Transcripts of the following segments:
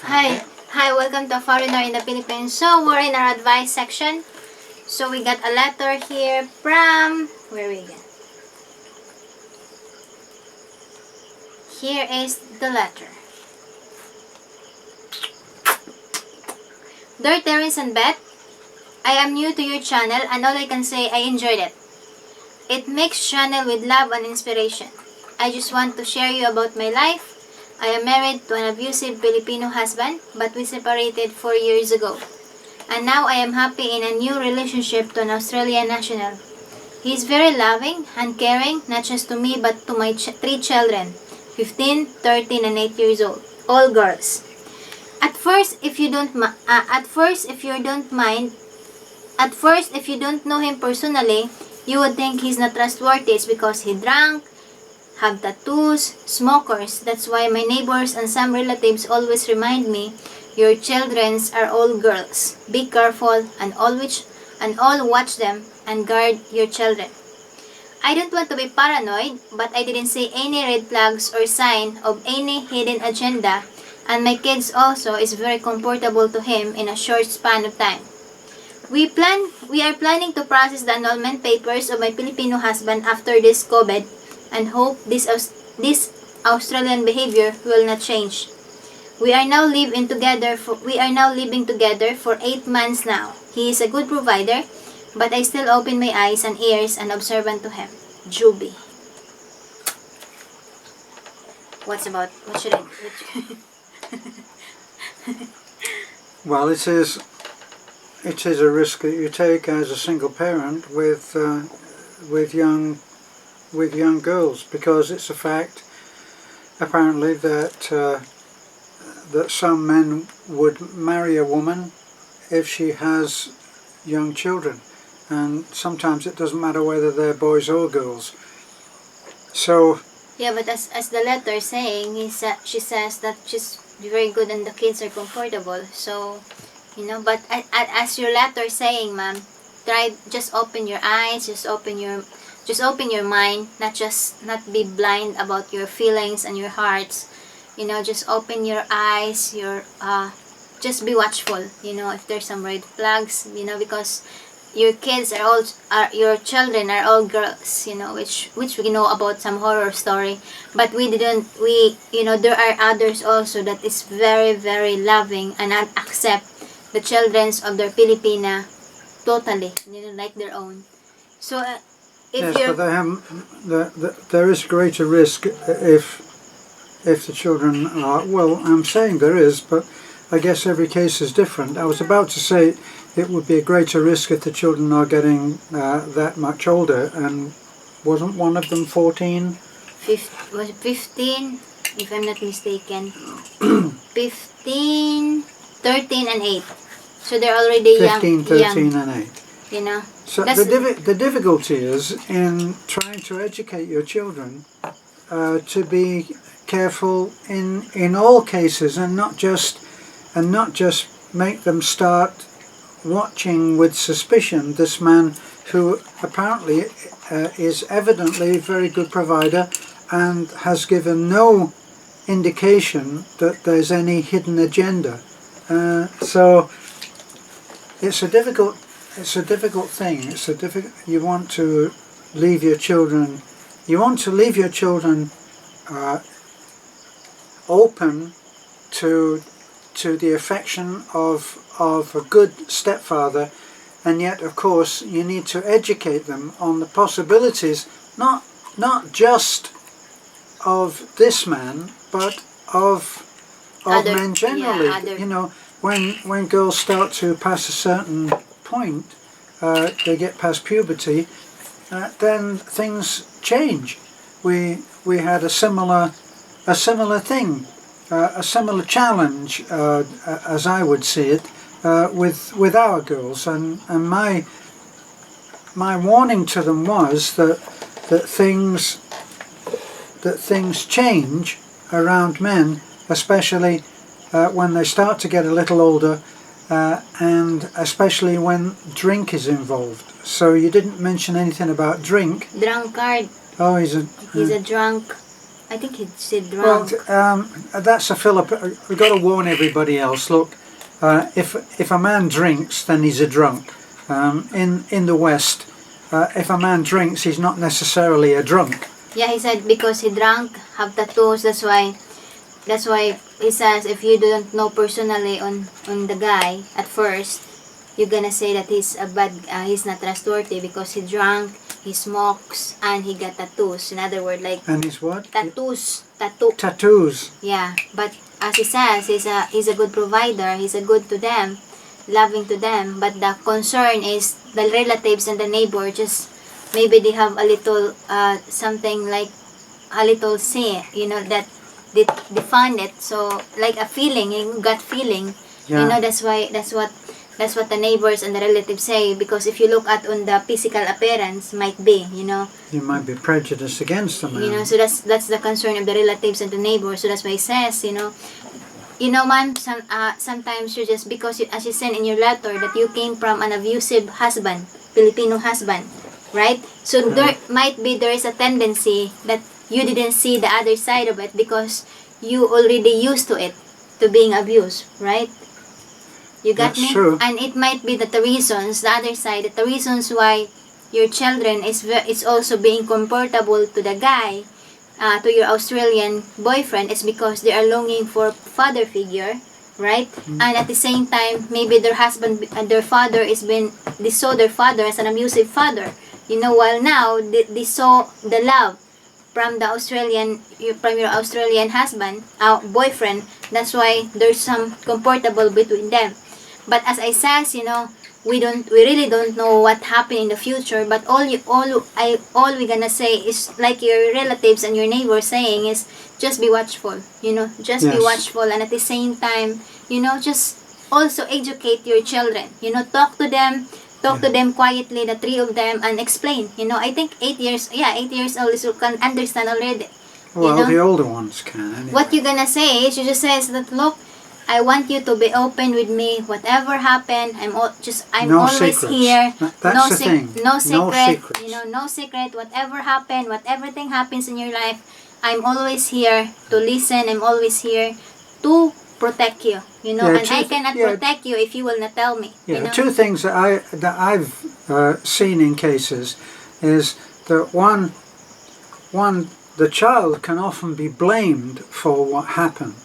Hi, welcome to Foreigner in the Philippines. So we're in our advice section. So we got a letter here from, where we get? Here is the letter. Dear Terence and Beth, I am new to your channel and all I can say I enjoyed it. It makes channel with love and inspiration. I just want to share you about my life. I am married to an abusive Filipino husband, but we separated 4 years ago. And now I am happy in a new relationship to an Australian national. He is very loving and caring, not just to me but to my 3 children, 15, 13, and 8 years old, all girls. At first, if you don't know him personally, you would think he's not trustworthy. It's because he drank, have tattoos, smokers. That's why my neighbors and some relatives always remind me, your childrens are all girls. Be careful and all watch them and guard your children. I don't want to be paranoid, but I didn't see any red flags or sign of any hidden agenda, and my kids also is very comfortable to him in a short span of time. We are planning to process the annulment papers of my Filipino husband after this COVID and hope this Australian behavior will not change. We are now living together for 8 months now. He is a good provider, but I still open my eyes and ears and observant to him. Juby. What should I Well, it is a risk that you take as a single parent with young girls, because it's a fact apparently that some men would marry a woman if she has young children, and sometimes it doesn't matter whether they're boys or girls. So yeah, but as the letter saying, she says that she's very good and the kids are comfortable. So, but as your letter saying, ma'am, just open your eyes, just open your mind, not be blind about your feelings and your hearts. Just open your eyes, just be watchful, if there's some red flags, because your children are all girls, which we know about some horror story, but there are others also that is very, very loving and accept the children of their Filipina totally, like their own. So yes, but there is greater risk if the children are, well, I'm saying there is, but I guess every case is different. I was about to say it would be a greater risk if the children are getting that much older, and wasn't one of them 14? Was it 15, if I'm not mistaken? 15, 13, and 8. So they're already 15, 13, and 8. So the difficulty is in trying to educate your children to be careful in all cases, and not just make them start watching with suspicion this man who apparently is evidently a very good provider and has given no indication that there's any hidden agenda. So it's a difficult thing. You want to leave your children open to the affection of a good stepfather, and yet of course you need to educate them on the possibilities, not just of this man, but of men generally. When girls start to pass a certain point, they get past puberty, then things change. We had a similar thing, a similar challenge, as I would see it, with our girls, and my warning to them was that things change around men, especially when they start to get a little older, and especially when drink is involved. So you didn't mention anything about drink. Drunkard. Oh, he's a drunk. I think he said Well, drunk. that's a We've got to warn everybody else. Look, if a man drinks, then he's a drunk. In the West, if a man drinks, he's not necessarily a drunk. Yeah, he said because he drank, have tattoos. That's why he says if you don't know personally on the guy at first, you're gonna say that he's not trustworthy because he drank, he smokes, and he got tattoos. In other words, like And he's what? tattoos. Tattoos. Yeah, but as he says, he's a good provider. He's a good to them, loving to them. But the concern is the relatives and the neighbor. Just maybe they have a little something like a little sin, that they find it. So like a feeling, gut feeling. Yeah. That's what the neighbors and the relatives say, because if you look at on the physical appearance, might be, You might be prejudiced against the man. so that's the concern of the relatives and the neighbors. So that's why he says, ma'am, sometimes you just, because as you said in your letter that you came from an abusive husband, Filipino husband, right? So there is a tendency that you didn't see the other side of it because you already used to it, to being abused, right? You got That's me? true. And it might be that the other side, that the reasons why your children is also being comfortable to the guy, to your Australian boyfriend, is because they are longing for father figure, right? And at the same time, maybe their father they saw their father as an abusive father, while now they saw the love from your Australian husband, boyfriend. That's why there's some comfortable between them. But as I says, we really don't know what happened in the future. But all we gonna say is, like your relatives and your neighbors saying, is just be watchful. Just be Yes. watchful, and at the same time, just also educate your children. Talk to them. Talk to them quietly, the three of them, and explain. I think 8 years old is, can understand already. Well, the older ones can, anyway. What you gonna say is, you just says that, look, I want you to be open with me. Whatever happened, I'm No always secrets. here. That's the thing. No No secret. secrets. No secret. Whatever happened, everything happens in your life, I'm always here to listen. I'm always here to protect you. Yeah, And I cannot protect you if you will not tell me. Yeah, two things that I've seen in cases is that one, the child can often be blamed for what happened,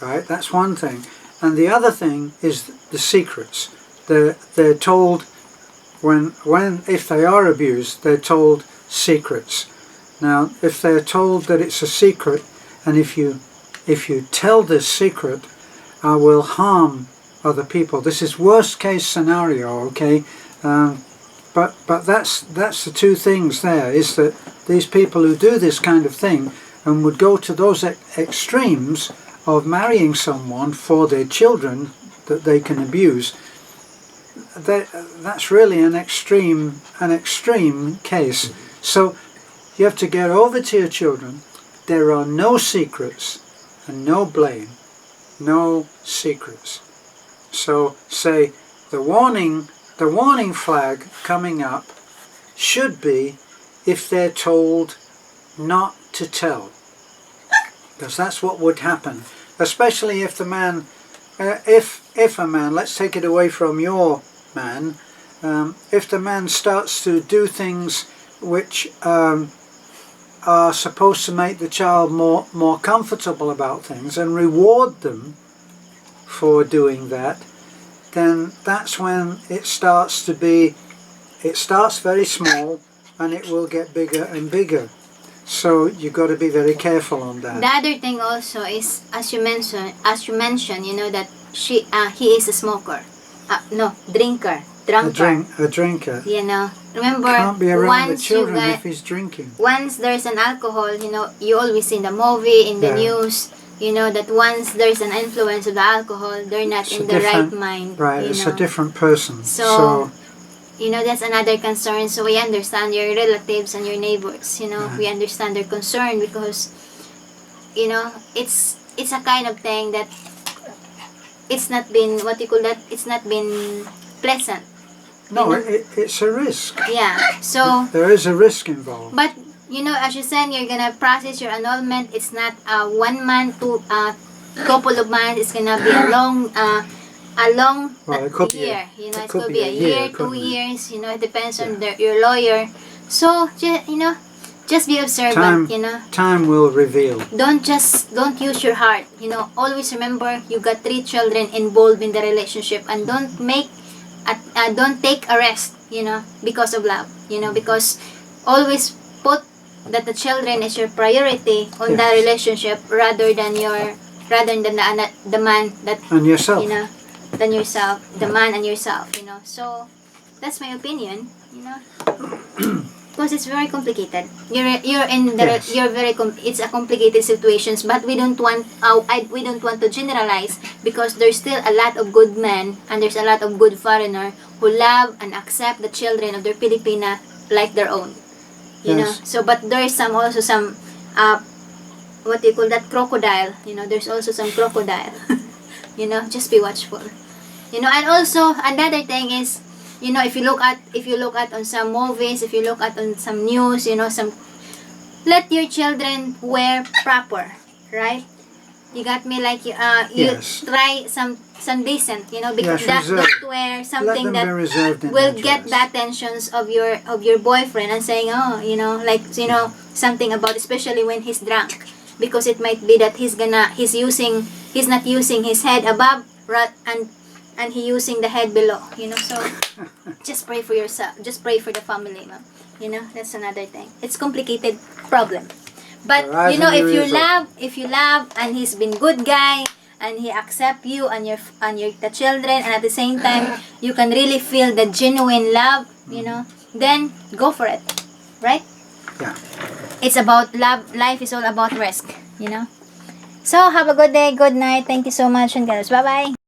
right? That's one thing, and the other thing is the secrets. They're told if they are abused, they're told secrets. Now, if they're told that it's a secret, and if you tell this secret, I will harm other people. This is worst case scenario, okay? But that's the two things there, is that these people who do this kind of thing and would go to those extremes of marrying someone for their children that they can abuse, that's really an extreme case. So you have to get over to your children. There are no secrets and no blame. No secrets. So say the warning flag coming up should be if they're told not to tell, because that's what would happen. Especially if the man, if a man, let's take it away from your man, if the man starts to do things which are supposed to make the child more comfortable about things and reward them for doing that, then that's when it starts very small and it will get bigger and bigger. So you've got to be very careful on that. The other thing also is, as you mentioned, that he is a smoker. Drinker. Drunkard. A drinker. Remember, Can't be around the once children if he's drinking. Once there's an alcohol, you always see in the movie, in the news, that once there's an influence of the alcohol, they're not in the right mind. Right, it's a different person. So that's another concern. So we understand your relatives and your neighbors. We understand their concern because, it's a kind of thing that it's not been, it's not been pleasant. no, it's a risk. Yeah. So there is a risk involved. But you know, as you said, you're gonna process your annulment. It's not 1 month to couple of months. It's gonna be a long Well, it could year. be. You know, It it could could be be a a year, year, 2 couldn't it? years. You know, it depends on Yeah. your lawyer. So, you know, just be observant. You know, Time will reveal. don't use your heart. You know, always remember you got 3 children involved in the relationship, and don't take a rest. You know, because of love. You know, because always put that the children is your priority on that Yes. relationship rather than the man that, And yourself. you know, than yourself, the man and yourself. You know, so that's my opinion. You know. Because it's very complicated. You're in the Yes. you're very it's a complicated situations, but we don't want we don't want to generalize, because there's still a lot of good men and there's a lot of good foreigner who love and accept the children of their Filipina like their own. You know. Yes. So but there's some what do you call that, crocodile. You know, there's also some crocodile. You know, just be watchful. You know, and also another thing is, you know, if you look at on some movies, if you look at on some news, you know, let your children wear proper, right? You got me, like you Yes. try some decent, you know, because Yes, reserved. not wear Let something them that be reserved in will their get the dress. attentions of your boyfriend, and saying, oh, you know, like, you know, something about, especially when he's drunk, because it might be that he's not using his head above, and he using the head below, you know. So just pray for yourself, just pray for the family, ma'am. You know, that's another thing. It's complicated problem. But Arise you know, and if your you ears open. love and he's been good guy, and he accept you and your the children, and at the same time you can really feel the genuine love, you know, then go for it. Right? Yeah. It's about love. Life is all about risk, you know. So have a good day, good night. Thank you so much, and guys, bye bye.